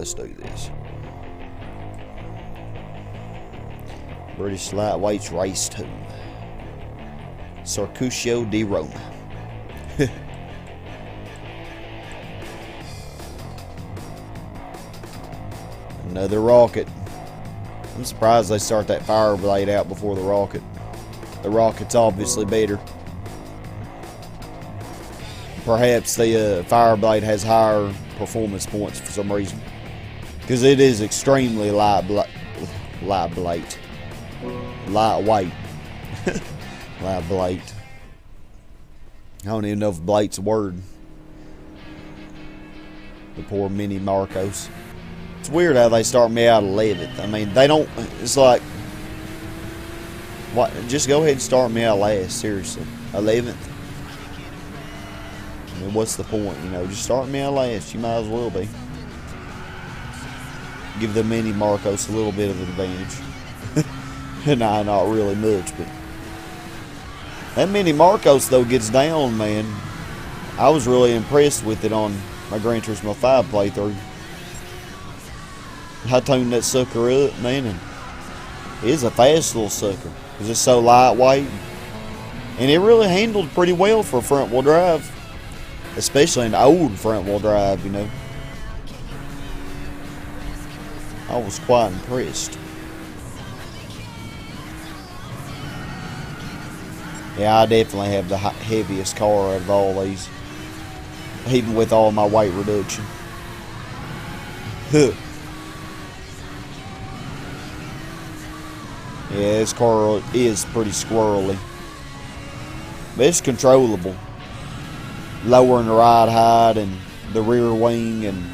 let's do this. British Lightweights Race 2. Circuito di Roma. Another rocket. I'm surprised they start that fire blade out before the rocket. The rocket's obviously better. Perhaps the fire blade has higher performance points for some reason. Because it is extremely lightweight. Lightweight. Lightweight. I don't even know if blade's a word. The poor mini Marcos. It's weird how they start me out 11th. I mean, they don't. It's like, what? Just go ahead and start me out last. Seriously, 11th. I mean, what's the point? You know, just start me out last. You might as well be. Give the mini Marcos a little bit of an advantage. Nah, not really much, but that mini Marcos though gets down, man. I was really impressed with it on my Gran Turismo 5 playthrough. I tuned that sucker up, man, and it's a fast little sucker because it's so lightweight, and it really handled pretty well for front wheel drive, especially an old front wheel drive. You know, I was quite impressed. Yeah, I definitely have the heaviest car out of all these, even with all my weight reduction. Yeah, this car is pretty squirrely, but it's controllable. Lowering the ride height and the rear wing and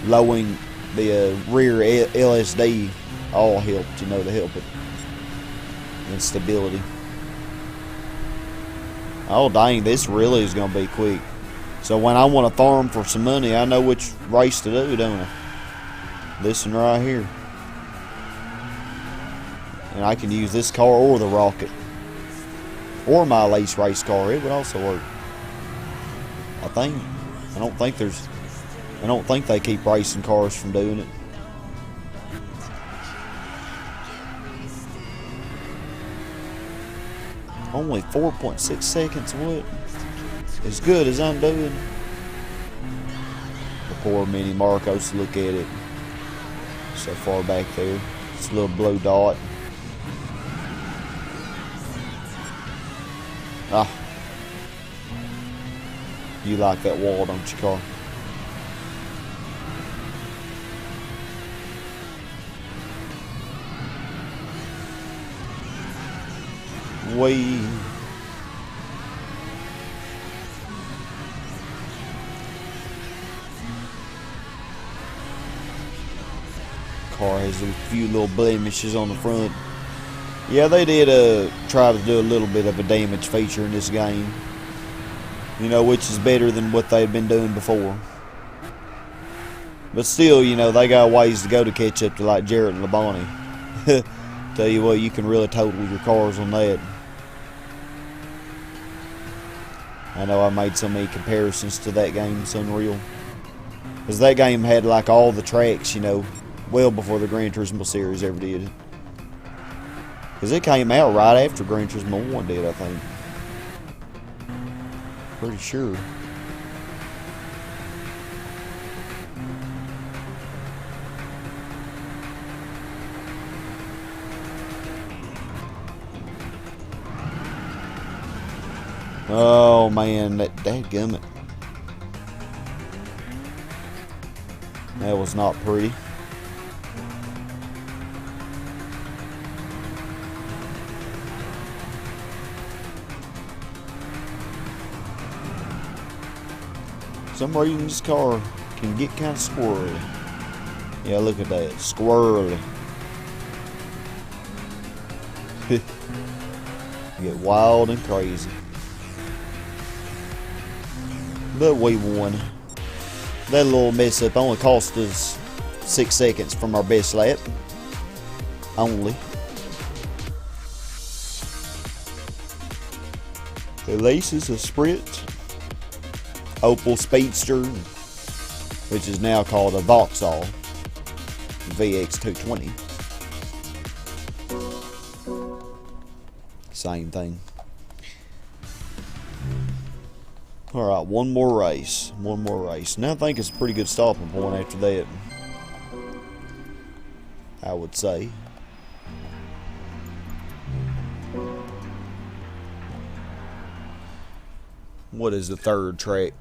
lowering the rear LSD all helped, you know, to help it. And stability. Oh dang, this really is going to be quick. So when I want to farm for some money, I know which race to do, don't I? This one right here. And I can use this car or the rocket. Or my lace race car. It would also work. I think. I don't think they keep racing cars from doing it. Only 4.6 seconds. What? As good as I'm doing. The poor mini Marcos, look at it. So far back there. It's a little blue dot. Ah. You like that wall, don't you, car? Way. Car has a few little blemishes on the front. Yeah, they did try to do a little bit of a damage feature in this game. You know, which is better than what they've been doing before. But still, you know, they got ways to go to catch up to like Jarrett and Labonte. Tell you what, you can really total your cars on that. I know I made so many comparisons to that game, it's unreal. Because that game had like all the tracks, you know, well before the Gran Turismo series ever did. Because it came out right after Gran Turismo 1 did, I think. Pretty sure. Oh man, that dadgummit. That was not pretty. For some reason this car can get kind of squirrely. Yeah, look at that. Squirrely. Get wild and crazy. But we won. That little mess up only cost us 6 seconds from our best lap. Only. The Laces, a Sprint, Opel Speedster, which is now called a Vauxhall VX220. Same thing. Alright, one more race. Now I think it's a pretty good stopping point after that, I would say. What is the third track?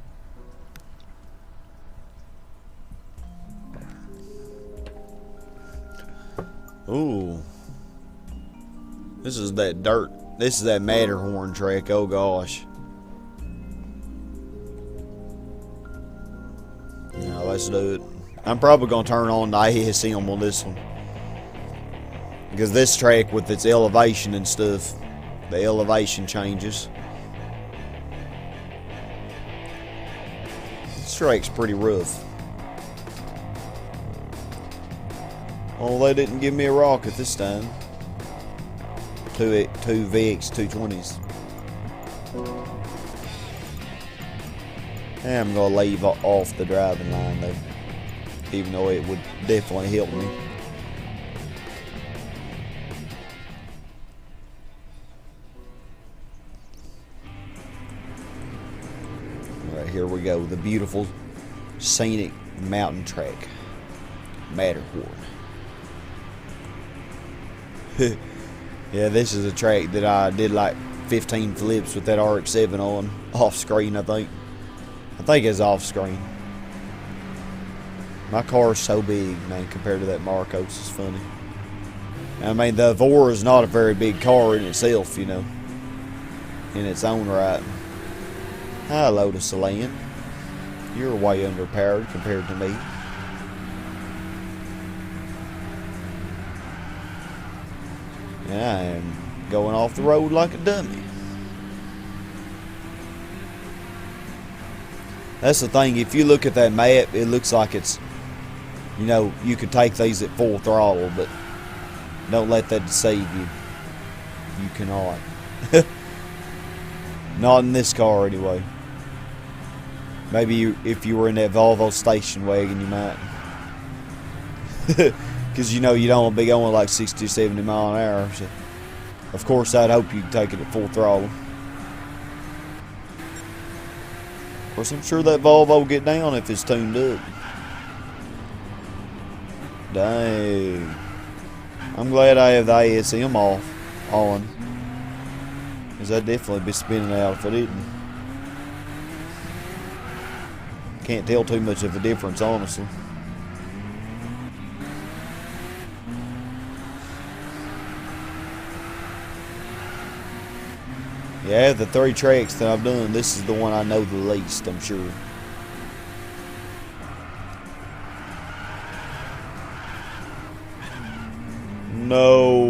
Ooh. This is that dirt. This is that Matterhorn track. Oh gosh. Yeah, let's do it. I'm probably going to turn on the ASM on this one. Because this track with its elevation and stuff, the elevation changes. This track's pretty rough. Oh, they didn't give me a rocket this time. Two VX220s. I'm going to leave off the driving line though, even though it would definitely help me. Alright, here we go. The beautiful scenic mountain track, Matterhorn. Yeah, this is a track that I did like 15 flips with that RX-7 on, off screen I think. I think it's off screen. My car is so big, man, compared to that Marcos. It's funny. I mean, the Evora is not a very big car in itself, you know, in its own right. Hi, Lotus Evora. You're way underpowered compared to me. And I am going off the road like a dummy. That's the thing, if you look at that map, it looks like it's, you know, you could take these at full throttle, but don't let that deceive you. You cannot. Not in this car, anyway. Maybe if you were in that Volvo station wagon, you might. Because, you know, you don't want to be going like 60 or 70 mile an hour. So, of course, I'd hope you could take it at full throttle. Of course, I'm sure that Volvo will get down if it's tuned up. Dang. I'm glad I have the ASM on. Because I'd definitely be spinning out if I didn't. Can't tell too much of a difference, honestly. Yeah, the 3 tracks that I've done, this is the one I know the least, I'm sure. No,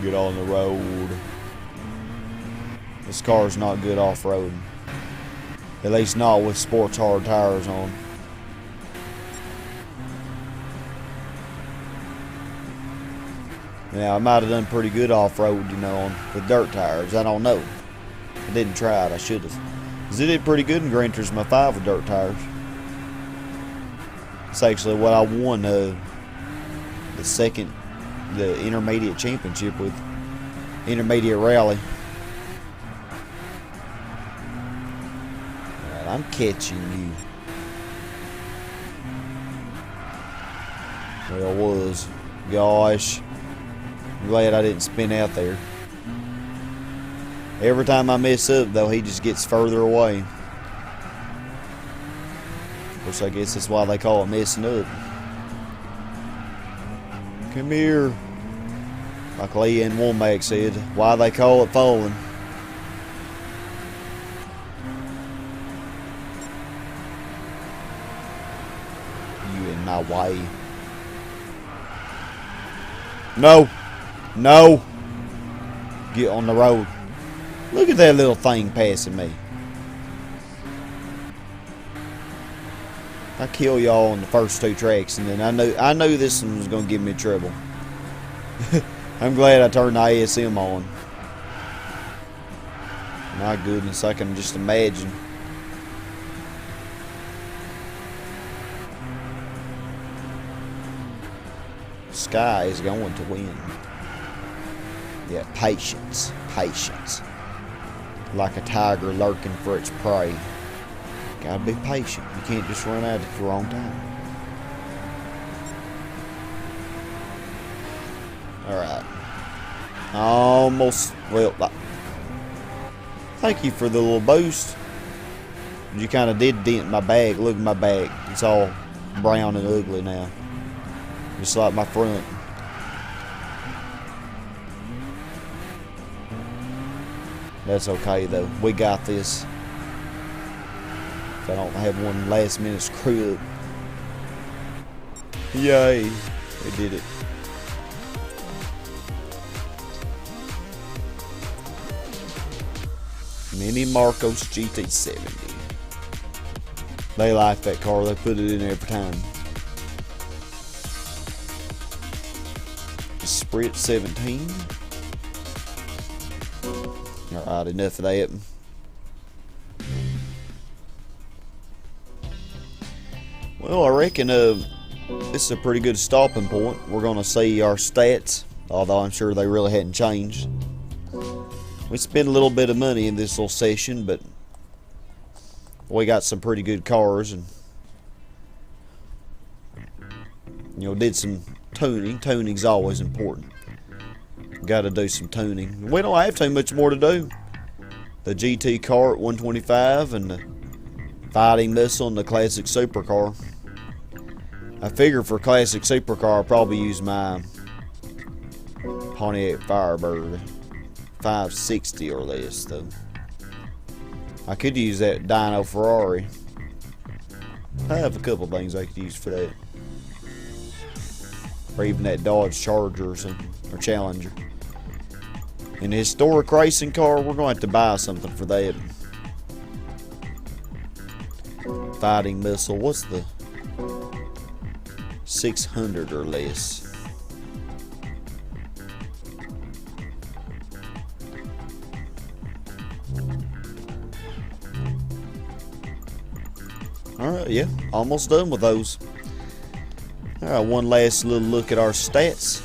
get on the road. This car's not good off-roading. At least not with sports hard tires on. Now, I might have done pretty good off-road, you know, with dirt tires. I don't know. I didn't try it. I should have. Because it did pretty good in Gran Turismo 5 with dirt tires. It's actually what I won the intermediate championship with. Intermediate rally. Right, I'm catching you. Well, it was. Gosh. I'm glad I didn't spin out there. Every time I mess up, though, he just gets further away. Of course, I guess that's why they call it messing up. Come here. Like Lee and Womack said, why they call it falling. You in my way. No. No. Get on the road. Look at that little thing passing me. I kill y'all on the first 2 tracks, and then I knew this one was gonna give me trouble. I'm glad I turned the ASM on. My goodness, I can just imagine. Sky is going to win. Yeah, patience. Patience. Like a tiger lurking for its prey. Gotta be patient. You can't just run at it at the wrong time. Alright. Almost. Well, thank you for the little boost. You kind of did dent my bag. Look at my bag. It's all brown and ugly now. Just like my front. That's okay though. We got this. If I don't have one last minute screw up. Yay. We did it. Mini Marcos GT70. They like that car. They put it in every time. Sprint 17. Alright, enough of that. Well, I reckon this is a pretty good stopping point. We're going to see our stats, although I'm sure they really hadn't changed. We spent a little bit of money in this little session, but we got some pretty good cars and, you know, did some tuning. Tuning's always important. Got to do some tuning. We don't have too much more to do. The GT car at 125 and the fighting missile and the classic supercar. I figure for classic supercar I'll probably use my Pontiac Firebird 560 or less though. I could use that Dyno Ferrari. I have a couple things I could use for that. Or even that Dodge Charger or something. Or Challenger. In a historic racing car, we're going to have to buy something for that. Fighting missile. What's the 600 or less? Alright, yeah, almost done with those. Alright, one last little look at our stats.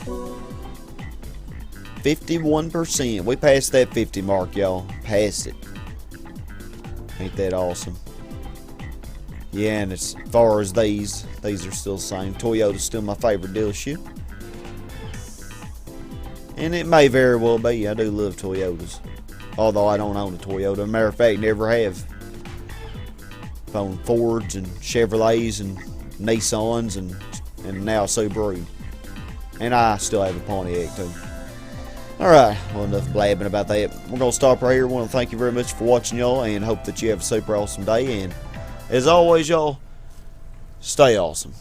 51%. We passed that 50 mark, y'all. Passed it. Ain't that awesome? Yeah, and as far as these are still the same. Toyota's still my favorite dealership. And it may very well be. I do love Toyotas. Although I don't own a Toyota. Matter of fact, never have. I've owned Fords and Chevrolets and Nissans and now Subaru. And I still have a Pontiac too. Alright, well, enough blabbing about that. We're going to stop right here. I want to thank you very much for watching, y'all, and hope that you have a super awesome day. And as always, y'all, stay awesome.